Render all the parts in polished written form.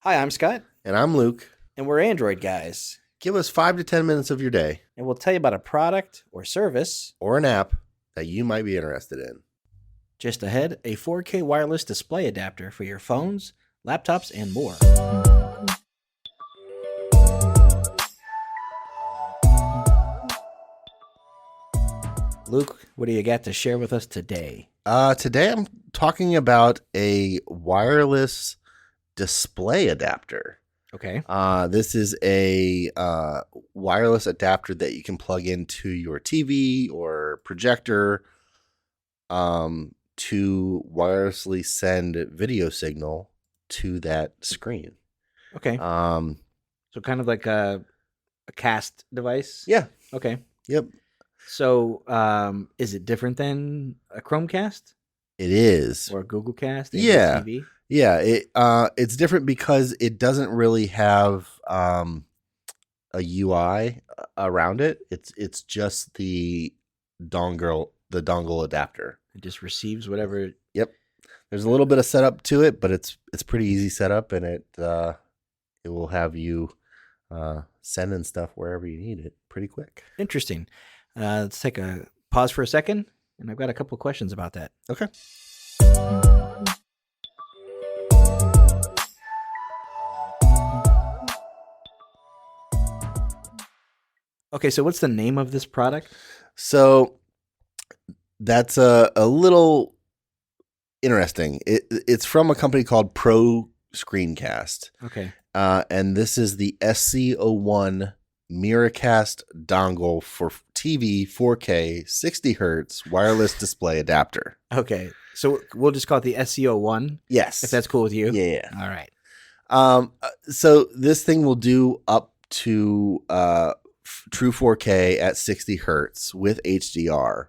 Hi, I'm Scott, And I'm Luke. and we're Android guys, Give us 5 to 10 minutes of your day and we'll tell you about a product or service. or an app that you might be interested in. Just ahead, a 4K wireless display adapter for your phones, laptops, and more. Luke, what do you got to share with us today? Today I'm talking about a wireless display adapter. Okay. This is a wireless adapter that you can plug into your TV or projector to wirelessly send video signal to that screen. Okay. So kind of like a cast device? Yeah. Okay. Yep. So is it different than a Chromecast It is. or a Google Cast? Yeah. TV? Yeah, it's different because it doesn't really have a UI around it. It's just the dongle adapter. It just receives whatever. Yep. There's a little bit of setup to it, but it's pretty easy setup, and it will have you sending stuff wherever you need it pretty quick. Interesting. Let's take a pause for a second, and I've got a couple of questions about that. Okay. Okay, so what's the name of this product? So that's a little interesting. It's from a company called ProScreenCast. Okay. And this is the SC01 Miracast dongle for TV 4K 60 hertz wireless display adapter. Okay. So we'll just call it the SC01, Yes. if that's cool with you. Yeah. All right. So this thing will do up to true 4K at 60 hertz with HDR.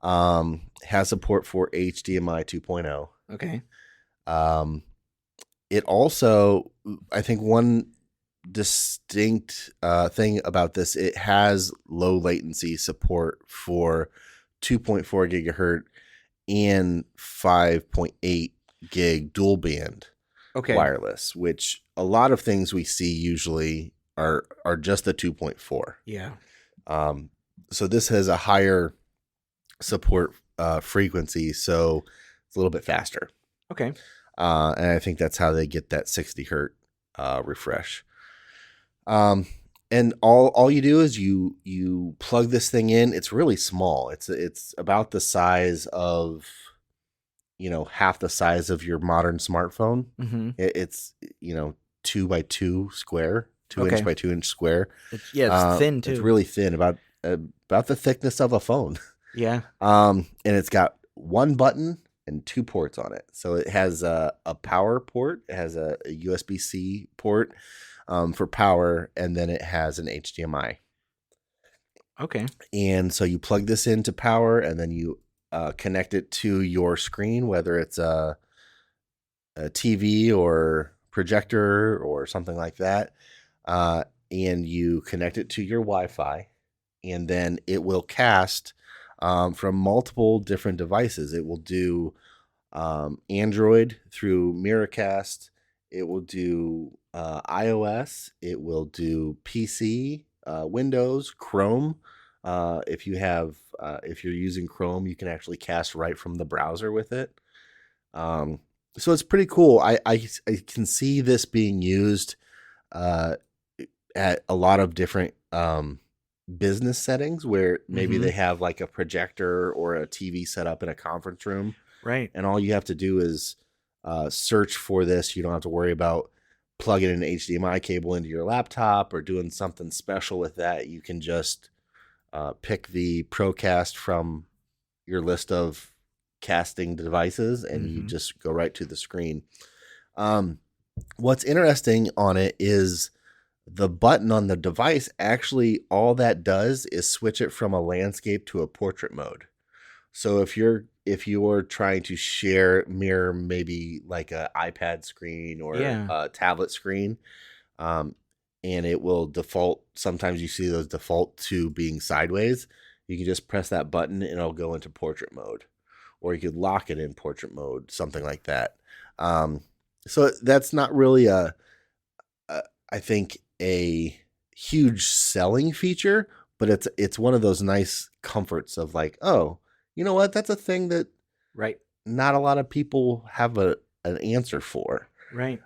Has support for HDMI 2.0. Okay. It also, I think one distinct thing about this, it has low latency support for 2.4 gigahertz and 5.8 gig dual band wireless, which a lot of things we see usually are just the 2.4. Yeah. So this has a higher support frequency, so it's a little bit faster. Okay. And I think that's how they get that 60 hertz refresh. And all you do is you plug this thing in. It's really small. It's about the size of, half the size of your modern smartphone. Mm-hmm. It's 2 by 2 square, 2 Okay. inch by 2 inch square. It's thin too. It's really thin, about the thickness of a phone. Yeah. And it's got one button and 2 ports on it. So it has a power port. It has a USB-C port for power, and then it has an HDMI. Okay. And so you plug this into power, and then you connect it to your screen, whether it's a TV or projector or something like that. And you connect it to your Wi-Fi, and then it will cast from multiple different devices. It will do Android through Miracast. It will do iOS. It will do PC, Windows, Chrome. If you're using Chrome, you can actually cast right from the browser with it. So it's pretty cool. I can see this being used at a lot of different business settings where maybe they have like a projector or a TV set up in a conference room. Right. And all you have to do is search for this. You don't have to worry about plugging an HDMI cable into your laptop or doing something special with that. You can just pick the ProCast from your list of casting devices, and you just go right to the screen. What's interesting on it is the button on the device, actually all that does is switch it from a landscape to a portrait mode. So if you're trying to mirror maybe like an iPad screen or a tablet screen, and it will default, sometimes you see those default to being sideways, you can just press that button and it'll go into portrait mode, or you could lock it in portrait mode, something like that. So that's not really a I think, a huge selling feature, but it's one of those nice comforts of like, oh, you know what? That's a thing that Right. not a lot of people have an answer for. Right.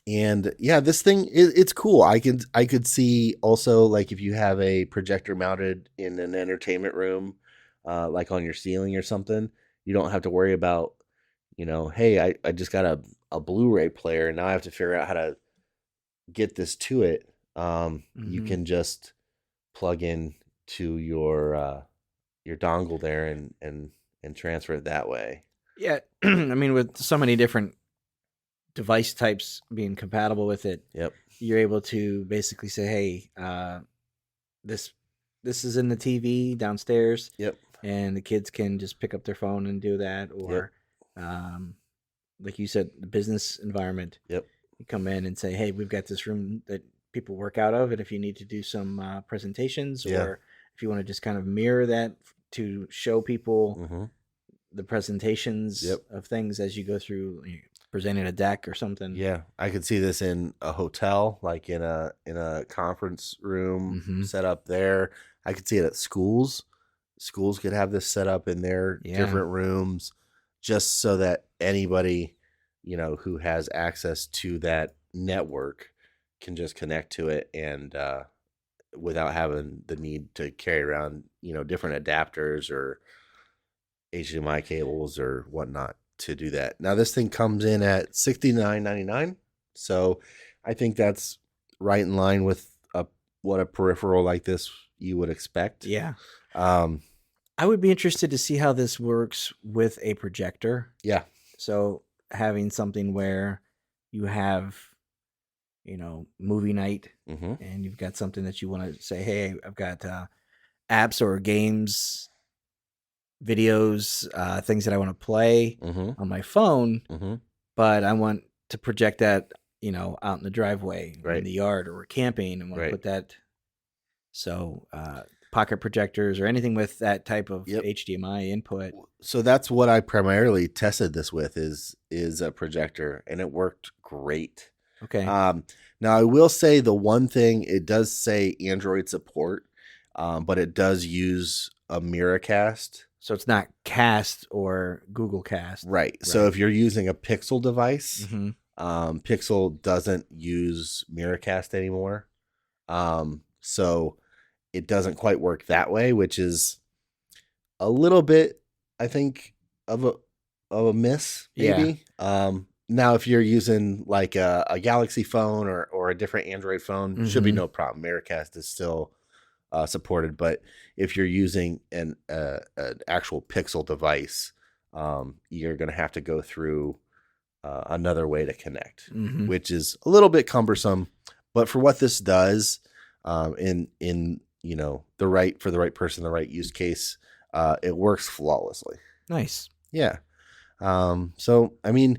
And yeah, this thing, it's cool. I could see also, like, if you have a projector mounted in an entertainment room, like on your ceiling or something, you don't have to worry about, hey, I just got a Blu-ray player and now I have to figure out how to get this to it. You can just plug in to your dongle there and transfer it that way. Yeah. I mean, with so many different device types being compatible with it, Yep. You're able to basically say, hey, this is in the TV downstairs. Yep. And the kids can just pick up their phone and do that. Or, like you said, the business environment. Yep. You come in and say, hey, we've got this room that people work out of. And if you need to do some presentations, or if you want to just kind of mirror that to show people the presentations of things as you go through, presenting a deck or something. Yeah, I could see this in a hotel, like in a conference room set up there. I could see it at schools. Schools could have this set up in their different rooms, just so that anybody, who has access to that network can just connect to it, and without having the need to carry around, different adapters or HDMI cables or whatnot to do that. Now, this thing comes in at $69.99, so I think that's right in line with what a peripheral like this you would expect. Yeah. I would be interested to see how this works with a projector. Yeah. So having something where you have, movie night, and you've got something that you want to say, hey, I've got apps or games, videos, things that I want to play on my phone, but I want to project that, out in the driveway, in the yard, or we're camping and want to put that. So pocket projectors or anything with that type of HDMI input. So that's what I primarily tested this with is a projector, and it worked great. Okay. Now I will say the one thing, it does say Android support, but it does use a Miracast. So it's not Cast or Google Cast. Right. So if you're using a Pixel device, Pixel doesn't use Miracast anymore. So it doesn't quite work that way, which is a little bit, I think, of a miss, maybe. Yeah. Now, if you're using like a Galaxy phone or a different Android phone, should be no problem. Miracast is still supported, but if you're using an actual Pixel device, you're going to have to go through another way to connect, which is a little bit cumbersome. But for what this does, in the right person, the right use case, it works flawlessly. Nice. Yeah. So I mean,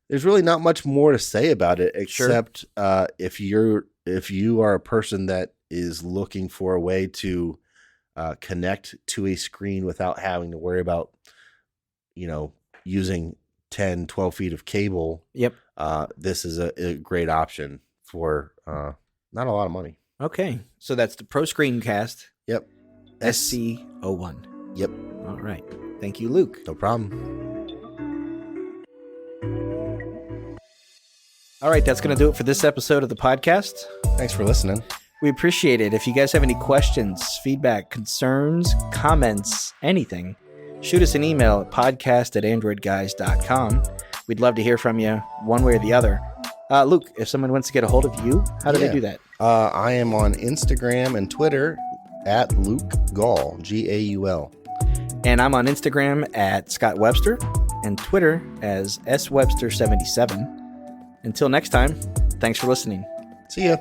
there's really not much more to say about it, except if you are a person that is looking for a way to connect to a screen without having to worry about, using 10, 12 feet of cable. Yep. This is a great option for not a lot of money. Okay. So that's the ProScreenCast. Yep. SC01. Yep. All right. Thank you, Luke. No problem. All right. That's going to do it for this episode of the podcast. Thanks for listening. We appreciate it. If you guys have any questions, feedback, concerns, comments, anything, shoot us an email at podcast@AndroidGuys.com. We'd love to hear from you one way or the other. Luke, if someone wants to get a hold of you, how do they do that? I am on Instagram and Twitter at Luke Gaul, Gaul. And I'm on Instagram at Scott Webster and Twitter as SWebster77. Until next time, thanks for listening. See ya.